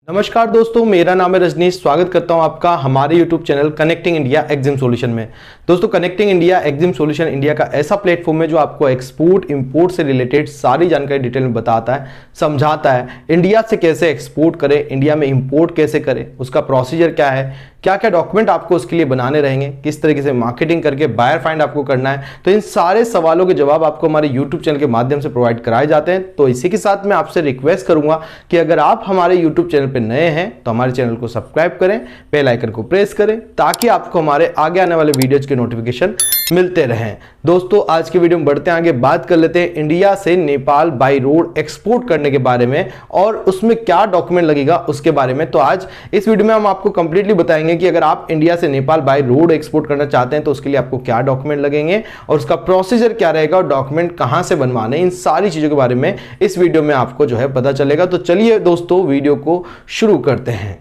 नमस्कार दोस्तों, मेरा नाम है रजनीश। स्वागत करता हूं आपका हमारे YouTube channel connecting India exam solution में। दोस्तों, connecting India exam solution India का ऐसा प्लेटफॉर्म है जो आपको एक्सपोर्ट इंपोर्ट से रिलेटेड सारी जानकारी डिटेल में बताता है, समझाता है। इंडिया से कैसे एक्सपोर्ट करें, इंडिया में इंपोर्ट कैसे करें, उसका प्रोसीजर क्या है, क्या क्या डॉक्यूमेंट आपको उसके लिए बनाने रहेंगे, किस तरीके से मार्केटिंग करके बायर फाइंड आपको करना है। तो इन सारे सवालों के जवाब आपको हमारे यूट्यूब चैनल के माध्यम से प्रोवाइड कराए जाते हैं। तो इसी के साथ मैं आपसे रिक्वेस्ट करूंगा कि अगर आप हमारे यूट्यूब चैनल पर नए हैं तो हमारे चैनल को सब्सक्राइब करें, बेल आइकन को प्रेस करें ताकि आपको हमारे आगे आने वाले वीडियोज के नोटिफिकेशन मिलते रहें। दोस्तों, आज की वीडियो में बढ़ते हैं आगे, बात कर लेते हैं इंडिया से नेपाल बाई रोड एक्सपोर्ट करने के बारे में और उसमें क्या डॉक्यूमेंट लगेगा उसके बारे में। तो आज इस वीडियो में हम आपको कंप्लीटली बताएंगे कि अगर आप इंडिया से नेपाल बाई रोड एक्सपोर्ट करना चाहते हैं तो उसके लिए आपको क्या डॉक्यूमेंट लगेंगे और उसका प्रोसीजर क्या रहेगा और डॉक्यूमेंट कहां से बनवाने, इन सारी चीजों के बारे में इस वीडियो में आपको जो है पता चलेगा। तो चलिए दोस्तों, वीडियो को शुरू करते हैं।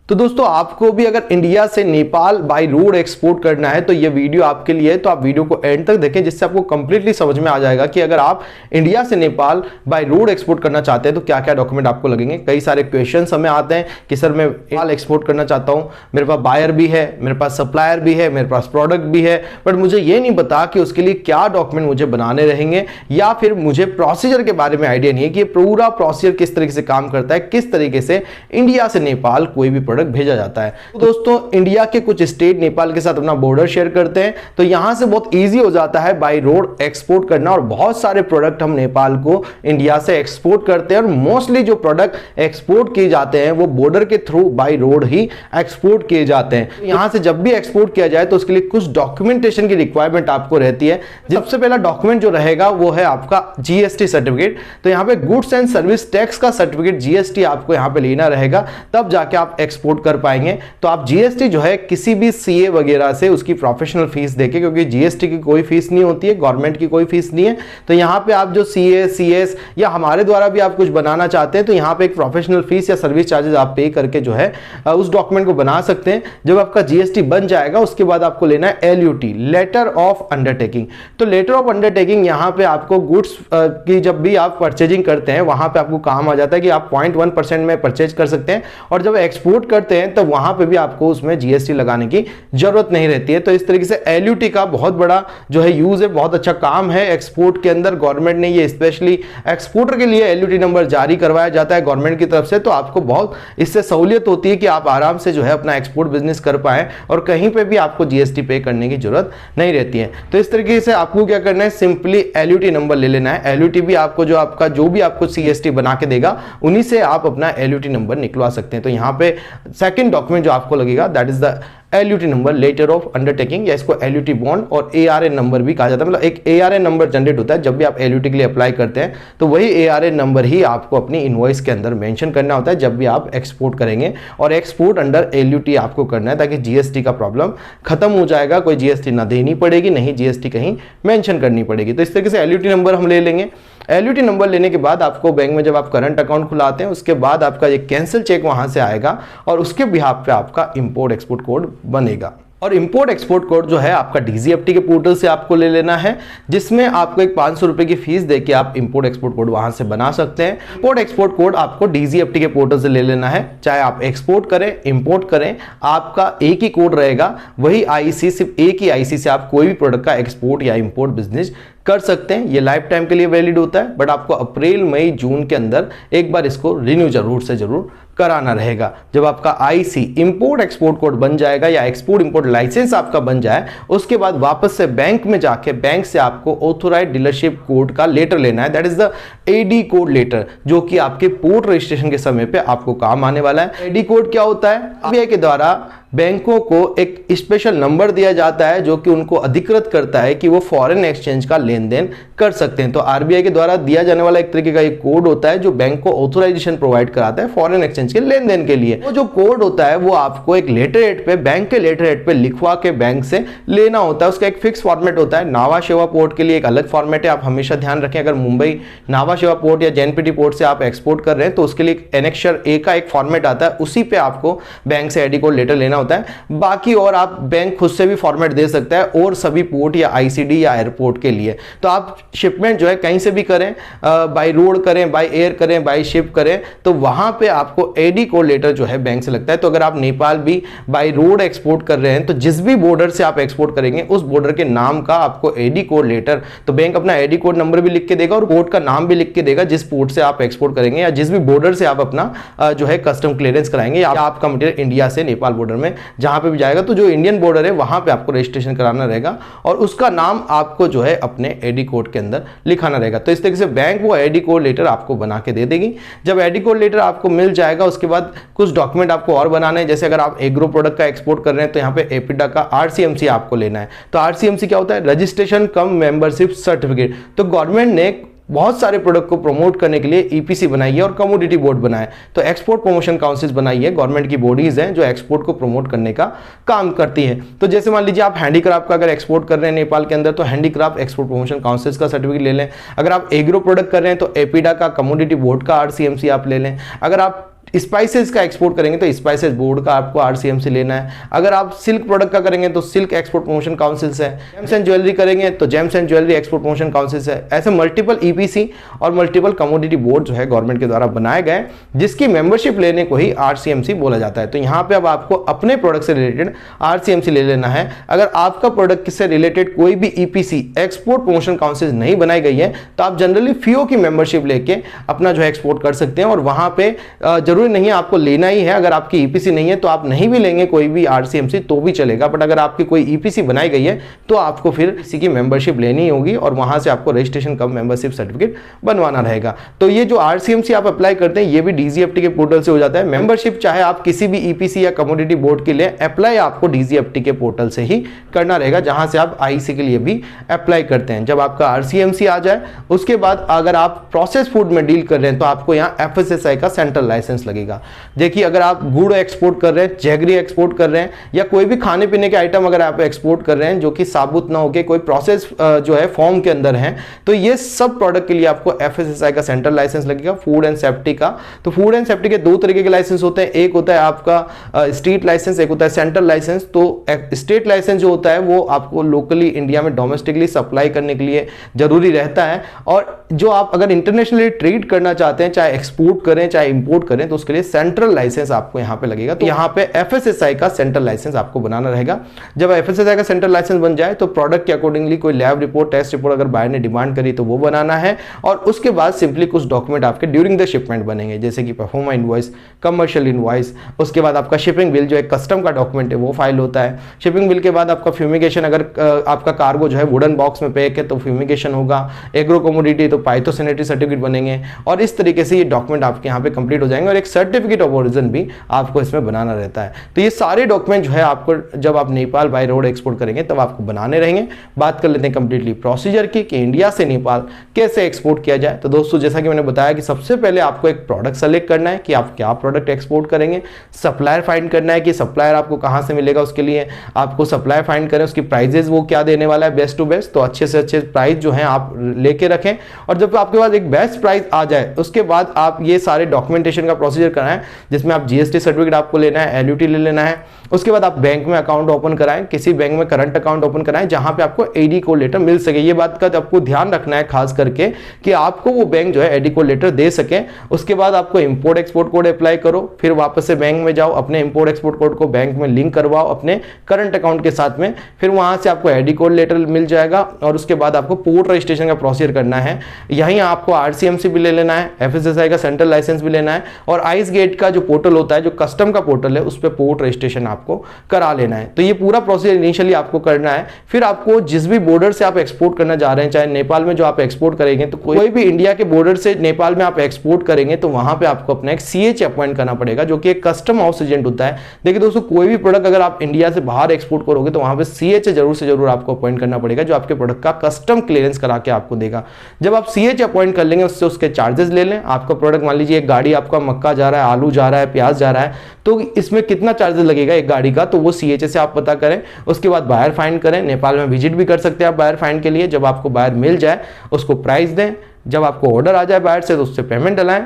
तो दोस्तों, आपको भी अगर इंडिया से नेपाल बाई रोड एक्सपोर्ट करना है तो ये वीडियो आपके लिए है। तो आप वीडियो को एंड तक देखें जिससे आपको कंप्लीटली समझ में आ जाएगा कि अगर आप इंडिया से नेपाल बाई रोड एक्सपोर्ट करना चाहते हैं तो क्या क्या डॉक्यूमेंट आपको लगेंगे। कई सारे क्वेश्चंस हमें आते हैं कि सर मैं नेपाल एक्सपोर्ट करना चाहता हूं, मेरे पास बायर भी है, मेरे पास सप्लायर भी है, मेरे पास प्रोडक्ट भी है, बट मुझे ये नहीं पता कि उसके लिए क्या डॉक्यूमेंट मुझे बनाने रहेंगे या फिर मुझे प्रोसीजर के बारे में आइडिया नहीं है कि ये पूरा प्रोसीजर किस तरीके से काम करता है, किस तरीके से इंडिया से नेपाल कोई भी प्रोडक्ट भेजा जाता है। तो दोस्तों, इंडिया के कुछ स्टेट नेपाल के साथ अपना बॉर्डर शेयर करते हैं तो यहां से बहुत इजी हो जाता है बाई रोड एक्सपोर्ट करना और बहुत सारे प्रोडक्ट हम नेपाल को इंडिया से एक्सपोर्ट करते हैं और मोस्टली जो प्रोडक्ट एक्सपोर्ट किए जाते हैं वो बॉर्डर के through by road he export किए जाते हैं। तो यहां से जब भी एक्सपोर्ट किया जाए तो उसके लिए कुछ डॉक्यूमेंटेशन की रिक्वायरमेंट आपको रहती है। सबसे पहला डॉक्यूमेंट जो रहेगा वो है आपका जीएसटी सर्टिफिकेट। तो यहां पे गुड्स एंड सर्विस टैक्स का सर्टिफिकेट जीएसटी आपको यहां पे लेना रहेगा, तब जाके आप एक्सपोर्ट कर पाएंगे। तो आप जीएसटी जो है किसी भी सीए वगैरह से उसकी प्रोफेशनल फीस देके, क्योंकि जीएसटी की कोई फीस नहीं होती है, गवर्नमेंट की कोई फीस नहीं है। तो यहां पे आप जो सीए सीएस या हमारे द्वारा भी आप कुछ बनाना चाहते हैं तो यहां पे एक प्रोफेशनल फीस या सर्विस चार्जेस आप पे करके जो है उस डॉक्यूमेंट को बना सकते हैं। जब आपका जीएसटी बन जाएगा उसके बाद आपको लेना है एलयूटी, लेटर ऑफ अंडरटेकिंग। तो लेटर ऑफ अंडरटेकिंग यहां पे आपको गुड्स की जब भी आप परचेजिंग करते हैं वहां पे आपको काम आ जाता है कि आप 0.1% में परचेज कर सकते हैं और जब एक्सपोर्ट करते हैं तो वहां पे भी आपको उसमें जीएसटी लगाने की जरूरत नहीं रहती है। तो इस तरीके से एलयूटी का बहुत बड़ा जो है यूज है, बहुत अच्छा काम है एक्सपोर्ट के अंदर। गवर्नमेंट ने ये स्पेशली एक्सपोर्टर के लिए एलयूटी नंबर जारी करवाया जाता है गवर्नमेंट की तरफ से। तो आपको बहुत इससे सहूलियत होती है कि आप आराम से जो है अपना एक्सपोर्ट बिजनेस कर पाए और कहीं पे भी आपको जीएसटी पे करने की जरूरत नहीं रहती है। तो इस तरीके से आपको क्या करना है, सिंपली एलयूटी नंबर ले लेना है। एलयूटी भी आपको जो भी आपको सीएसटी बना के देगा उन्हीं से आप अपना एलयूटी नंबर निकलवा सकते हैं। तो यहाँ पे सेकंड डॉक्यूमेंट जो आपको लगेगा that is the LUT number, letter of undertaking, या इसको एलयूटी बॉन्ड और एआरएन नंबर भी कहा जाता है। मतलब एक एआरएन नंबर जनरेट होता है जब भी आप एलयूटी के लिए अप्लाई करते हैं, तो वही एआरएन नंबर ही आपको अपनी इनवॉइस के अंदर मेंशन करना होता है जब भी आप एक्सपोर्ट करेंगे। और एक्सपोर्ट अंडर एलयूटी आपको करना है ताकि जीएसटी का प्रॉब्लम खत्म हो जाएगा, कोई जीएसटी ना देनी पड़ेगी, नहीं जीएसटी कहीं मेंशन करनी पड़ेगी। तो इस तरीके से एलयूटी नंबर हम ले लेंगे। एलयूटी नंबर लेने के बाद आपको बैंक में जब आप करंट अकाउंट खुलाते हैं उसके बाद आपका एक कैंसिल चेक वहां से आएगा और उसके बिहाफ पे आपका इंपोर्ट एक्सपोर्ट कोड बनेगा। और इंपोर्ट एक्सपोर्ट कोड जो है आपका डीजीएफटी के पोर्टल से आपको ले लेना है, जिसमें आपको एक 500 रुपए की फीस देके आप इंपोर्ट एक्सपोर्ट कोड वहां से बना सकते हैं। इंपोर्ट एक्सपोर्ट कोड आपको डीजीएफटी के पोर्टल से ले लेना है, चाहे आप एक्सपोर्ट करें इंपोर्ट करें, आपका एक ही कोड रहेगा। वही आईसी, सिर्फ एक ही आईसी से आप कोई भी प्रोडक्ट का एक्सपोर्ट या इंपोर्ट बिजनेस कर सकते हैं। ये लाइफ टाइम के लिए वैलिड होता है, बट आपको अप्रैल मई जून के अंदर एक बार इसको रिन्यू जरूर कराना रहेगा। जब आपका आईसी इंपोर्ट एक्सपोर्ट कोड बन जाएगा या एक्सपोर्ट इंपोर्ट लाइसेंस आपका बन जाए उसके बाद वापस से बैंक में जाके बैंक से आपको ऑथोराइज्ड डीलरशिप कोड का लेटर लेना है, that is the AD code letter, जो कि आपके पोर्ट रजिस्ट्रेशन के समय पे आपको काम आने वाला है। एडी कोड क्या होता है? आरबीआई के द्वारा बैंकों को एक स्पेशल नंबर दिया जाता है जो कि उनको अधिकृत करता है कि वो फॉरेन एक्सचेंज का लेन देन कर सकते हैं। तो आरबीआई के द्वारा दिया जाने वाला एक तरीके का एक कोड होता है जो बैंक को ऑथराइजेशन प्रोवाइड कराता है फॉरेन एक्सचेंज के लेन देन के लिए। वो जो कोड होता है वो आपको एक लेटर हेड पे, बैंक के लेटर हेड पे लिखवा के बैंक से लेना होता है। उसका एक फिक्स फॉर्मेट होता है। नावा शेवा पोर्ट के लिए एक अलग फॉर्मेट है, आप हमेशा ध्यान रखें। अगर मुंबई नावा शेवा पोर्ट या जेएनपीटी पोर्ट से आप एक्सपोर्ट कर रहे हैं तो उसके लिए एनेक्शर ए का एक फॉर्मेट आता है, उसी पे आपको बैंक से एडी कोड लेटर लेना होता है। बाकी और आप बैंक खुद से भी फॉर्मेट दे सकता है और सभी पोर्ट या आईसीडी या एयरपोर्ट के लिए। तो आप शिपमेंट जो है कहीं से भी करें, बाय रोड करें, बाय एयर करें, बाय शिप करें, तो वहां पे आपको एडी कोड लेटर जो है बैंक से लगता है। तो अगर आप नेपाल भी बाय रोड एक्सपोर्ट कर रहे हैं तो जिस भी बॉर्डर से आप एक्सपोर्ट करेंगे उस बॉर्डर के नाम का आपको एडी कोड लेटर, तो बैंक अपना एडी कोड नंबर भी लिख के देगा और पोर्ट का नाम भी लिख के देगा जिस पोर्ट से आप एक्सपोर्ट करेंगे या जिस भी बॉर्डर से आप अपना जो है कस्टम क्लियरेंस कराएंगे या आपका मटेरियल इंडिया से नेपाल बॉर्डर में जहां पे भी जाएगा, तो जो इंडियन बॉर्डर है वहां पे आपको रजिस्ट्रेशन कराना रहेगा और उसका नाम आपको जो है अपने एडी कोड के अंदर लिखाना रहेगा। तो इस तरीके से बैंक वो एडी कोड लेटर आपको बना के दे देगी। जब एडी कोड लेटर आपको मिल जाएगा उसके बाद कुछ डॉक्यूमेंट आपको और बनाने हैं। जैसे अगर आप एग्रो प्रोडक्ट का एक्सपोर्ट कर रहे हैं तो यहाँ पे एपिडा का आरसीएमसी आपको लेना है। तो आरसीएमसी क्या होता है? रजिस्ट्रेशन कम मेंबरशिप सर्टिफिकेट। तो गवर्नमेंट ने बहुत सारे प्रोडक्ट को प्रमोट करने के लिए ईपीसी बनाई है और कमोडिटी बोर्ड बनाया है। तो एक्सपोर्ट प्रमोशन काउंसिल बनाई है, गवर्नमेंट की बॉडीज हैं जो एक्सपोर्ट को प्रमोट करने का काम करती है। तो जैसे मान लीजिए आप हैंडीक्राफ्ट का अगर एक्सपोर्ट कर रहे हैं नेपाल के अंदर तो हैंडीक्राफ्ट एक्सपोर्ट प्रमोशन काउंसिल का सर्टिफिकेट ले लें। अगर आप एग्रो प्रोडक्ट कर रहे हैं तो एपिडा का कमोडिटी बोर्ड का आरसीएमसी आप ले लें। अगर आप स्पाइसेस का एक्सपोर्ट करेंगे तो स्पाइसेस बोर्ड का आपको आरसीएमसी लेना है। अगर आप सिल्क प्रोडक्ट का करेंगे तो सिल्क एक्सपोर्ट प्रमोशन काउंसिल से, जेम्स एंड ज्वेलरी करेंगे तो James and jewellery export promotion council से। ऐसे मल्टीपल ईपीसी और मल्टीपल कमोडिटी बोर्ड जो है गवर्नमेंट के द्वारा बनाए गए जिसकी मेंबरशिप लेने को ही आरसीएमसी बोला जाता है। तो यहाँ पे अब आपको अपने प्रोडक्ट से रिलेटेड आरसीएमसी ले लेना है। अगर आपका प्रोडक्ट से रिलेटेड कोई भी ईपीसी एक्सपोर्ट प्रमोशन काउंसिल नहीं बनाई गई है तो आप जनरली फीओ की मेंबरशिप लेके अपना जो है एक्सपोर्ट कर सकते हैं और वहां पे जरूरी नहीं है आपको लेना ही है। अगर आपकी ईपीसी नहीं है तो आप नहीं भी लेंगे कोई भी आरसीएमसी तो भी चलेगा, बट अगर आपकी कोई ईपीसी बनाई गई है तो आपको फिर किसी की मेंबरशिप लेनी होगी और वहां से आपको रजिस्ट्रेशन कम मेंबरशिप सर्टिफिकेट बनवाना रहेगा। तो ये जो आरसीएमसी आप अप्लाई करते हैं ये भी डीजीएफटी के पोर्टल से हो जाता है। मेंबरशिप चाहे आप किसी भी ईपीसी या कमोडिटी बोर्ड के लिए अप्लाई आपको डीजीएफटी के पोर्टल से ही करना रहेगा जहां से आप आईसी के लिए भी अप्लाई करते हैं। जब आपका आरसीएमसी आ जाए उसके बाद अगर आप प्रोसेस फूड में डील कर रहे हैं तो आपको यहाँ एफएसएसआई का सेंट्रल लाइसेंस लगेगा। देखिए अगर आप गुड़ एक्सपोर्ट कर रहे हैं, जैगरी एक्सपोर्ट कर रहे हैं या कोई भी खाने पीने के आइटम अगर आप एक्सपोर्ट कर रहे हैं जो कि साबुत ना होके कोई प्रोसेस जो है फॉर्म के अंदर है तो ये सब प्रोडक्ट के लिए आपको एफएसएसआई का सेंट्रल लाइसेंस लगेगा, फूड एंड सेफ्टी का। तो फूड एंड सेफ्टी के दो तरीके के लाइसेंस होते हैं, एक होता है आपका स्टेट लाइसेंस, एक होता है सेंट्रल लाइसेंस। तो स्टेट लाइसेंस जो होता है वो आपको लोकली इंडिया में डोमेस्टिकली सप्लाई करने के लिए जरूरी रहता है और जो आप अगर इंटरनेशनली ट्रेड करना चाहते हैं चाहे एक्सपोर्ट करें चाहे इंपोर्ट करें तो उसके लिए सेंट्रल लाइसेंस आपको यहां पे लगेगा। तो यहां पे एफएसएसआई का सेंट्रल लाइसेंस आपको बनाना रहेगा। जब एफएसएसआई का सेंट्रल लाइसेंस बन जाए तो प्रोडक्ट के अकॉर्डिंगली कोई लैब रिपोर्ट, टेस्ट रिपोर्ट अगर बायर ने डिमांड करी तो वो बनाना है और उसके बाद सिंपली कुछ डॉक्यूमेंट आपके ड्यूरिंग द शिपमेंट बनेंगे जैसे कि परफॉर्मा इनवॉइस, कमर्शियल इनवॉइस, उसके बाद आपका शिपिंग बिल जो एक कस्टम का डॉक्यूमेंट है वो फाइल होता है। शिपिंग बिल के बाद आपका फ्यूमिगेशन, अगर आपका कार्गो जो है वुडन बॉक्स में पैक है तो फ्यूमिगेशन होगा। एग्रो कमोडिटी तो पाइथोसैनिटरी सर्टिफिकेट बनेंगे और इस तरीके से ये डॉक्यूमेंट आपके यहाँ पे कंप्लीट हो जाएंगे और एक सर्टिफिकेट ऑफ ओरिजिन भी आपको इसमें बनाना रहता है। तो ये सारे डॉक्यूमेंट जो है आपको जब आप नेपाल बाय रोड एक्सपोर्ट करेंगे तब आपको बनाने रहेंगे। बात कर लेते हैं कंप्लीटली प्रोसीजर की कि इंडिया से नेपाल कैसे एक्सपोर्ट किया जाए। तो दोस्तों जैसा कि मैंने बताया कि सबसे पहले आपको एक प्रोडक्ट सेलेक्ट करना है कि आप क्या प्रोडक्ट एक्सपोर्ट करेंगे, सप्लायर फाइंड करना है कि सप्लायर आपको कहां से मिलेगा, उसके लिए आपको सप्लायर फाइंड करें, उसकी प्राइजेस वो क्या देने वाला है बेस्ट टू बेस्ट, तो अच्छे से अच्छे प्राइस जो है आप लेके रखें और जब आपके पास एक बेस्ट प्राइस आ जाए उसके बाद आप ये सारे डॉक्यूमेंटेशन का प्रोसीजर करना है जिसमें आप जीएसटी सर्टिफिकेट आपको लेना है, एलयूटी ले लेना है। उसके बाद आप बैंक में अकाउंट ओपन कराएं, किसी बैंक में करंट अकाउंट ओपन कराएं जहां पे आपको एडी कोड लेटर मिल सके। ये बात का आपको ध्यान रखना है खास करके कि आपको वो बैंक जो है एडी कोड लेटर दे सके। उसके बाद आपको इंपोर्ट एक्सपोर्ट कोड अप्लाई करो, फिर वापस से बैंक में जाओ, अपने इंपोर्ट एक्सपोर्ट कोड को बैंक में लिंक करवाओ अपने करंट अकाउंट के साथ में, फिर वहां से आपको एडी कोड लेटर मिल जाएगा और उसके बाद आपको पोर्ट रजिस्ट्रेशन का प्रोसीजर करना है। यहीं आपको आरसीएमसी भी ले लेना है, एफएसएसआई का सेंट्रल लाइसेंस भी लेना है और आइस गेट का जो पोर्टल होता है, जो कस्टम का पोर्टल है, उस पर पोर्ट रजिस्ट्रेशन आपको करा लेना है। तो ये पूरा प्रोसीजर इनिशियली आपको करना है। फिर आपको जिस भी बॉर्डर से आप एक्सपोर्ट करना चाह रहे हैं, चाहे नेपाल में जो आप एक्सपोर्ट करेंगे, तो कोई भी इंडिया के बॉर्डर से नेपाल में आप एक्सपोर्ट करेंगे तो वहां पे आपको अपना एक सीएच अपॉइंट करना पड़ेगा, जो कि एक कस्टम हाउस एजेंट होता है। देखिए दोस्तों, कोई भी प्रोडक्ट अगर आप इंडिया से बाहर एक्सपोर्ट करोगे तो वहां पे सीएच जरूर से जरूर आपको अपॉइंट करना पड़ेगा, जो आपके प्रोडक्ट का कस्टम क्लियरेंस करा के आपको देगा। जब आप सीएच अपॉइंट कर लेंगे, उससे उसके चार्जेस ले लें। आपका प्रोडक्ट, मान लीजिए एक गाड़ी आपका मक्का जा रहा है, आलू जा रहा है, प्याज जा रहा है, तो इसमें कितना चार्जेस लगेगा एक गाड़ी का, तो वो सीएच से आप पता करें। उसके बाद बायर फाइंड करें, नेपाल में विजिट भी कर सकते हैं आप बायर फाइंड के लिए। जब आपको बायर मिल जाए उसको प्राइस दें, जब आपको ऑर्डर आ जाए बायर से तो उससे पेमेंट डलाएं।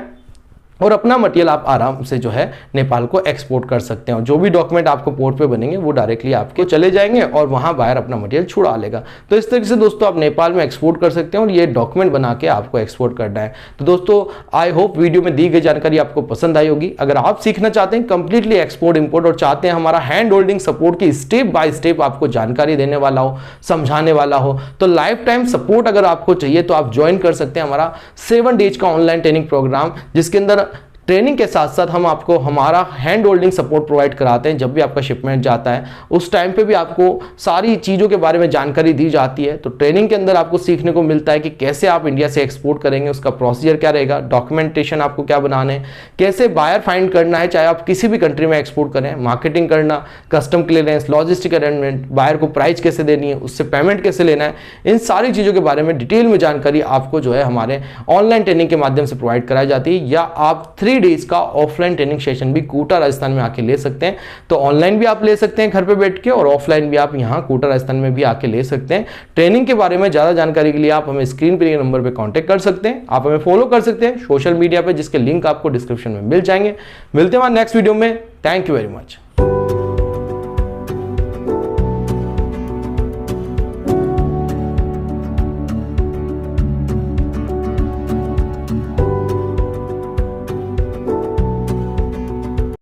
और अपना मटेरियल आप आराम से जो है नेपाल को एक्सपोर्ट कर सकते हैं। जो भी डॉक्यूमेंट आपको पोर्ट पे बनेंगे वो डायरेक्टली आपके चले जाएंगे और वहां बायर अपना मटेरियल छुड़ा लेगा। तो इस तरीके से दोस्तों आप नेपाल में एक्सपोर्ट कर सकते हैं और ये डॉक्यूमेंट बना के आपको एक्सपोर्ट करना है। तो दोस्तों आई होप वीडियो में दी गई जानकारी आपको पसंद आई होगी। अगर आप सीखना चाहते हैं कंप्लीटली एक्सपोर्ट इंपोर्ट और चाहते हैं हमारा हैंड होल्डिंग सपोर्ट की स्टेप बाय स्टेप आपको जानकारी देने वाला हो, समझाने वाला हो, तो लाइफ टाइम सपोर्ट अगर आपको चाहिए तो आप ज्वाइन कर सकते हैं हमारा 7 डेज का ऑनलाइन ट्रेनिंग प्रोग्राम, जिसके अंदर ट्रेनिंग के साथ साथ हम आपको हमारा हैंड होल्डिंग सपोर्ट प्रोवाइड कराते हैं। जब भी आपका शिपमेंट जाता है उस टाइम पे भी आपको सारी चीज़ों के बारे में जानकारी दी जाती है। तो ट्रेनिंग के अंदर आपको सीखने को मिलता है कि कैसे आप इंडिया से एक्सपोर्ट करेंगे, उसका प्रोसीजर क्या रहेगा, डॉक्यूमेंटेशन आपको क्या बनाने हैं, कैसे बायर फाइंड करना है चाहे आप किसी भी कंट्री में एक्सपोर्ट करें, मार्केटिंग करना, custom clearance, logistic arrangement, buyer को प्राइस कैसे देनी है, उससे पेमेंट कैसे लेना है, इन सारी चीज़ों के बारे में डिटेल में जानकारी आपको जो है हमारे ऑनलाइन ट्रेनिंग के माध्यम से प्रोवाइड कराई जाती है। या आप 3 डेज का ऑफलाइन ट्रेनिंग सेशन भी कोटा राजस्थान में आके ले सकते हैं। तो ऑनलाइन भी आप ले सकते हैं घर पे बैठ के और ऑफलाइन भी आप यहाँ कोटा राजस्थान में भी आके ले सकते हैं। ट्रेनिंग के बारे में ज्यादा जानकारी के लिए आप हमें स्क्रीन पे नंबर पे कांटेक्ट कर सकते हैं। आप हमें फॉलो कर सकते हैं सोशल मीडिया पे, जिसके लिंक आपको डिस्क्रिप्शन में मिल जाएंगे। मिलते हैं नेक्स्ट वीडियो में। Thank you very much.